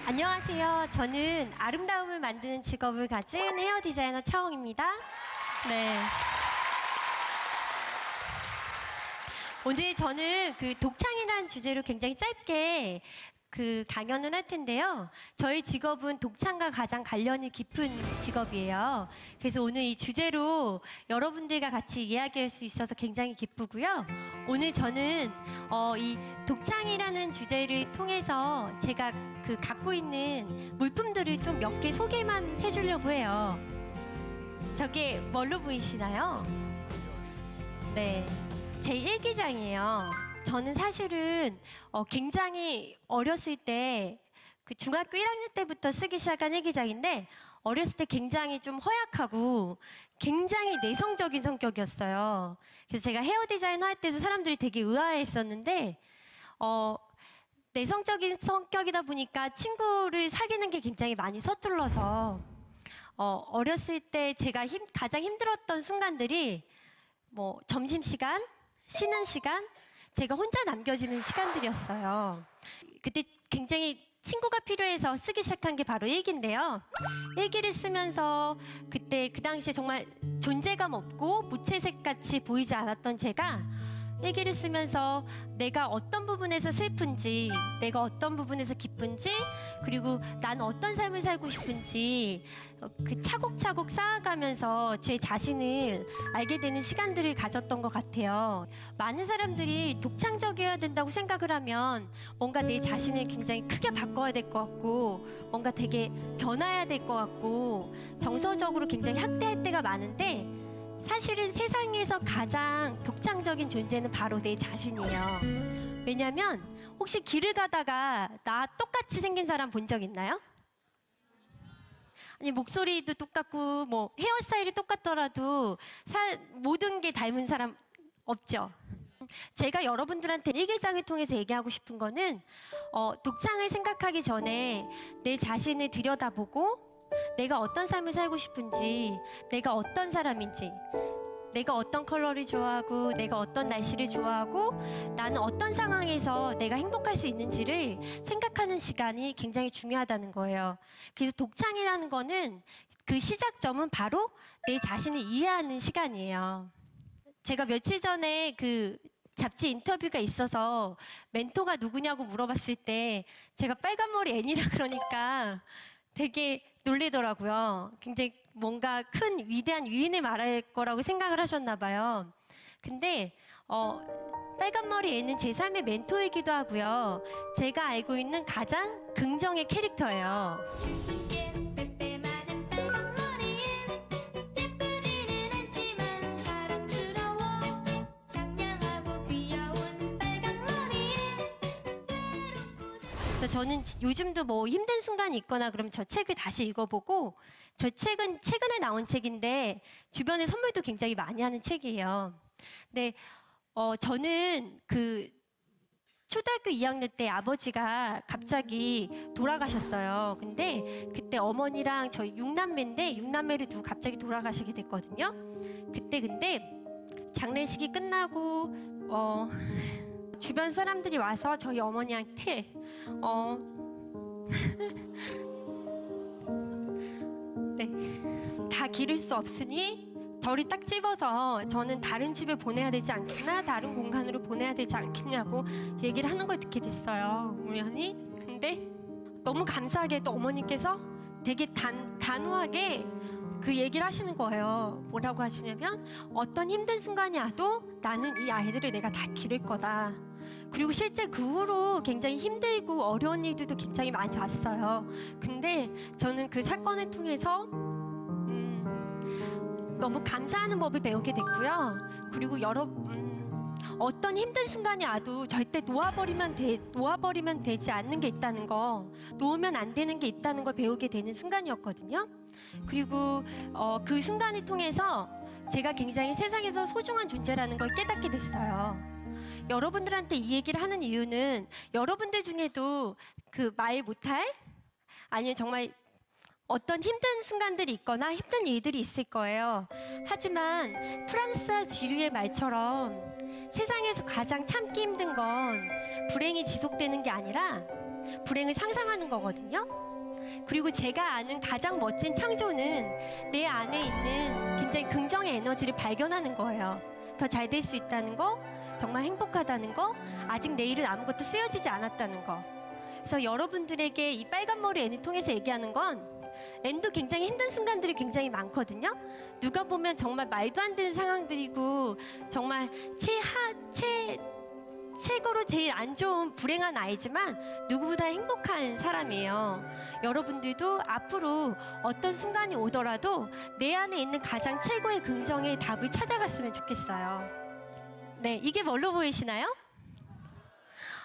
안녕하세요. 저는 아름다움을 만드는 직업을 가진 헤어 디자이너 차홍입니다. 네. 오늘 저는 그 독창이라는 주제로 굉장히 짧게 강연을 할 텐데요. 저희 직업은 독창과 가장 관련이 깊은 직업이에요. 그래서 오늘 이 주제로 여러분들과 같이 이야기할 수 있어서 굉장히 기쁘고요. 오늘 저는 이 독창이라는 주제를 통해서 제가 갖고 있는 물품들을 좀 몇 개 소개만 해주려고 해요. 저게 뭘로 보이시나요? 네, 제 일기장이에요. 저는 사실은 굉장히 어렸을 때 중학교 1학년 때부터 쓰기 시작한 일기장인데 어렸을 때 굉장히 좀 허약하고 굉장히 내성적인 성격이었어요. 그래서 제가 헤어 디자이너 할 때도 사람들이 되게 의아해했었는데 내성적인 성격이다 보니까 친구를 사귀는 게 굉장히 많이 서툴러서 어렸을 때 제가 가장 힘들었던 순간들이 뭐 점심시간, 쉬는 시간, 제가 혼자 남겨지는 시간들이었어요. 그때 굉장히 친구가 필요해서 쓰기 시작한 게 바로 일기인데요. 일기를 쓰면서 그때 그 당시에 정말 존재감 없고 무채색같이 보이지 않았던 제가 일기를 쓰면서 내가 어떤 부분에서 슬픈지, 내가 어떤 부분에서 기쁜지, 그리고 나는 어떤 삶을 살고 싶은지 차곡차곡 쌓아가면서 제 자신을 알게 되는 시간들을 가졌던 것 같아요. 많은 사람들이 독창적이어야 된다고 생각을 하면 뭔가 내 자신을 굉장히 크게 바꿔야 될 것 같고 뭔가 되게 변화해야 될 것 같고 정서적으로 굉장히 학대할 때가 많은데 사실은 세상에서 가장 독창적인 존재는 바로 내 자신이에요. 왜냐면 혹시 길을 가다가 나 똑같이 생긴 사람 본 적 있나요? 아니 목소리도 똑같고 뭐 헤어스타일이 똑같더라도 모든 게 닮은 사람 없죠? 제가 여러분들한테 일기장을 통해서 얘기하고 싶은 거는 독창을 생각하기 전에 내 자신을 들여다보고 내가 어떤 삶을 살고 싶은지, 내가 어떤 사람인지, 내가 어떤 컬러를 좋아하고, 내가 어떤 날씨를 좋아하고, 나는 어떤 상황에서 내가 행복할 수 있는지를 생각하는 시간이 굉장히 중요하다는 거예요. 그래서 독창이라는 거는 그 시작점은 바로 내 자신을 이해하는 시간이에요. 제가 며칠 전에 잡지 인터뷰가 있어서 멘토가 누구냐고 물어봤을 때 제가 빨간 머리 애니라 그러니까 되게 놀리더라고요. 굉장히 뭔가 큰 위대한 위인을 말할 거라고 생각을 하셨나 봐요. 근데 빨간 머리 애는 제 삶의 멘토이기도 하고요. 제가 알고 있는 가장 긍정의 캐릭터예요. 저는 요즘도 뭐 힘든 순간이 있거나 그러면 저 책을 다시 읽어보고 저 책은 최근에 나온 책인데 주변에 선물도 굉장히 많이 하는 책이에요. 근데 저는 초등학교 2학년 때 아버지가 갑자기 돌아가셨어요. 근데 그때 어머니랑 저희 6남매인데 6남매를 두고 갑자기 돌아가시게 됐거든요. 그때 근데 장례식이 끝나고 주변 사람들이 와서 저희 어머니한테 네, 다 기를 수 없으니 저리 딱 집어서 저는 다른 집에 보내야 되지 않겠나, 다른 공간으로 보내야 되지 않겠냐고 얘기를 하는 걸 듣게 됐어요, 우연히. 근데 너무 감사하게도 어머니께서 되게 단호하게 그 얘기를 하시는 거예요. 뭐라고 하시냐면 어떤 힘든 순간이 와도 나는 이 아이들을 내가 다 기를 거다. 그리고 실제 그 후로 굉장히 힘들고 어려운 일들도 굉장히 많이 왔어요. 근데 저는 그 사건을 통해서 너무 감사하는 법을 배우게 됐고요. 그리고 어떤 힘든 순간이 와도 절대 놓아버리면 되지 않는 게 있다는 거, 놓으면 안 되는 게 있다는 걸 배우게 되는 순간이었거든요. 그리고 그 순간을 통해서 제가 굉장히 세상에서 소중한 존재라는 걸 깨닫게 됐어요. 여러분들한테 이 얘기를 하는 이유는 여러분들 중에도 말 못할 아니면 정말 어떤 힘든 순간들이 있거나 힘든 일들이 있을 거예요. 하지만 프랑스와 지류의 말처럼 세상에서 가장 참기 힘든 건 불행이 지속되는 게 아니라 불행을 상상하는 거거든요. 그리고 제가 아는 가장 멋진 창조는 내 안에 있는 굉장히 긍정의 에너지를 발견하는 거예요. 더 잘 될 수 있다는 거, 정말 행복하다는 거, 아직 내일은 아무것도 쓰여지지 않았다는 거. 그래서 여러분들에게 이 빨간 머리 N을 통해서 얘기하는 건 N도 굉장히 힘든 순간들이 굉장히 많거든요. 누가 보면 정말 말도 안 되는 상황들이고 정말 최고로 제일 안 좋은 불행한 아이지만 누구보다 행복한 사람이에요. 여러분들도 앞으로 어떤 순간이 오더라도 내 안에 있는 가장 최고의 긍정의 답을 찾아갔으면 좋겠어요. 네, 이게 뭘로 보이시나요?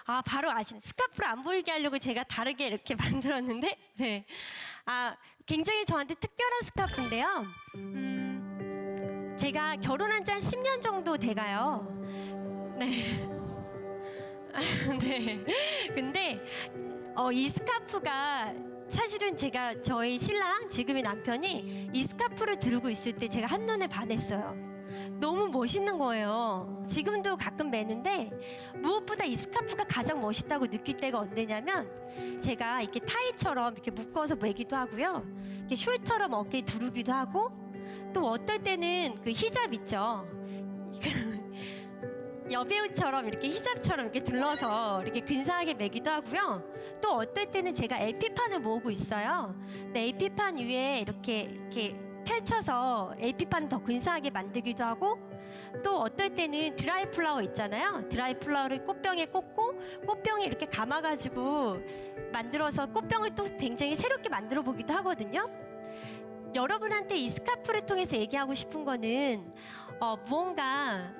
아, 바로 아시네. 스카프를 안 보이게 하려고 제가 다르게 이렇게 만들었는데, 네. 아, 굉장히 저한테 특별한 스카프인데요. 제가 결혼한 지 한 10년 정도 돼가요. 네. 네. 근데 이 스카프가 사실은 제가 저희 신랑, 지금의 남편이 이 스카프를 두르고 있을 때 제가 한눈에 반했어요. 너무 멋있는 거예요. 지금도 가끔 매는데 무엇보다 이 스카프가 가장 멋있다고 느낄 때가 언제냐면 제가 이렇게 타이처럼 이렇게 묶어서 매기도 하고요. 이렇게 숄처럼 어깨에 두르기도 하고 또 어떨 때는 그 히잡 있죠. 여배우처럼 이렇게 히잡처럼 이렇게 둘러서 이렇게 근사하게 매기도 하고요. 또 어떨 때는 제가 LP판을 모으고 있어요. 근데 LP판 위에 이렇게 펼쳐서 LP판 더 근사하게 만들기도 하고 또 어떨 때는 드라이 플라워 있잖아요. 드라이 플라워를 꽃병에 꽂고 꽃병에 이렇게 감아가지고 만들어서 꽃병을 또 굉장히 새롭게 만들어 보기도 하거든요. 여러분한테 이 스카프를 통해서 얘기하고 싶은 거는 무언가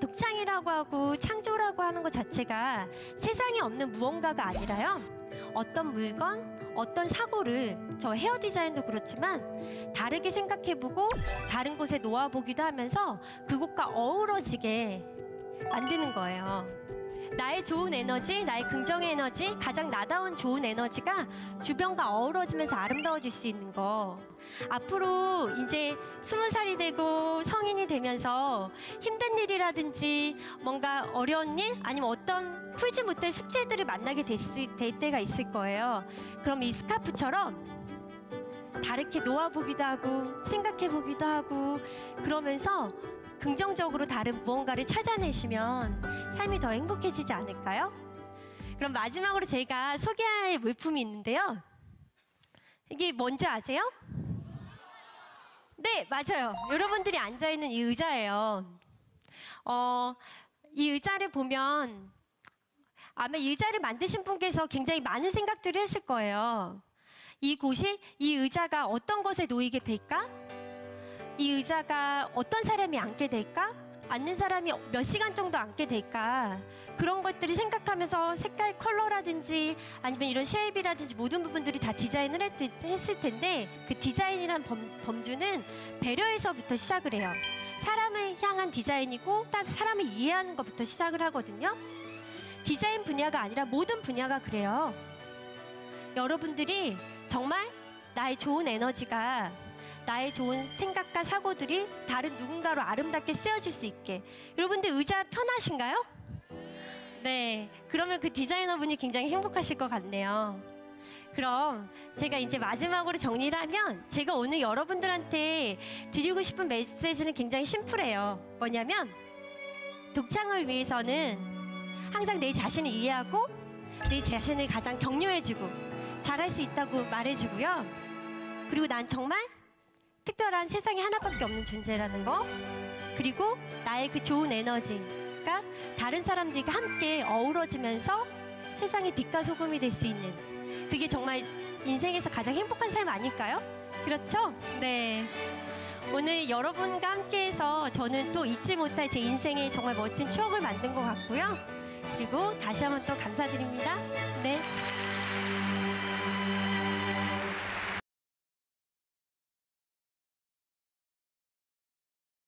독창이라고 하고 창조라고 하는 것 자체가 세상에 없는 무언가가 아니라요. 어떤 물건, 어떤 사고를 저 헤어 디자인도 그렇지만 다르게 생각해보고 다른 곳에 놓아보기도 하면서 그곳과 어우러지게 만드는 거예요. 나의 좋은 에너지, 나의 긍정의 에너지, 가장 나다운 좋은 에너지가 주변과 어우러지면서 아름다워질 수 있는 거. 앞으로 이제 20살이 되고 성인이 되면서 힘든 일이라든지 뭔가 어려운 일 아니면 어떤 풀지 못할 숙제들을 만나게 될 때가 있을 거예요. 그럼 이 스카프처럼 다르게 놓아보기도 하고 생각해보기도 하고 그러면서 긍정적으로 다른 무언가를 찾아내시면 삶이 더 행복해지지 않을까요? 그럼 마지막으로 제가 소개할 물품이 있는데요. 이게 뭔지 아세요? 네, 맞아요. 여러분들이 앉아있는 이 의자예요. 이 의자를 보면 아마 이 의자를 만드신 분께서 굉장히 많은 생각들을 했을 거예요. 이 의자가 어떤 것에 놓이게 될까? 이 의자가 어떤 사람이 앉게 될까? 앉는 사람이 몇 시간 정도 앉게 될까? 그런 것들을 생각하면서 색깔 컬러라든지 아니면 이런 쉐입이라든지 모든 부분들이 다 디자인을 했을 텐데 그 디자인이란 범주는 배려에서부터 시작을 해요. 사람을 향한 디자인이고 딱 사람을 이해하는 것부터 시작을 하거든요. 디자인 분야가 아니라 모든 분야가 그래요. 여러분들이 정말 나의 좋은 에너지가 나의 좋은 생각과 사고들이 다른 누군가로 아름답게 쓰여질 수 있게. 여러분들 의자 편하신가요? 네, 그러면 그 디자이너분이 굉장히 행복하실 것 같네요. 그럼 제가 이제 마지막으로 정리를 하면 제가 오늘 여러분들한테 드리고 싶은 메시지는 굉장히 심플해요. 뭐냐면 독창을 위해서는 항상 내 자신을 이해하고 내 자신을 가장 격려해주고 잘할 수 있다고 말해주고요. 그리고 난 정말 특별한 세상에 하나밖에 없는 존재라는 거, 그리고 나의 그 좋은 에너지가 다른 사람들과 함께 어우러지면서 세상의 빛과 소금이 될 수 있는, 그게 정말 인생에서 가장 행복한 삶 아닐까요? 그렇죠? 네. 오늘 여러분과 함께해서 저는 또 잊지 못할 제 인생의 정말 멋진 추억을 만든 것 같고요. 그리고 다시 한번 또 감사드립니다. 네.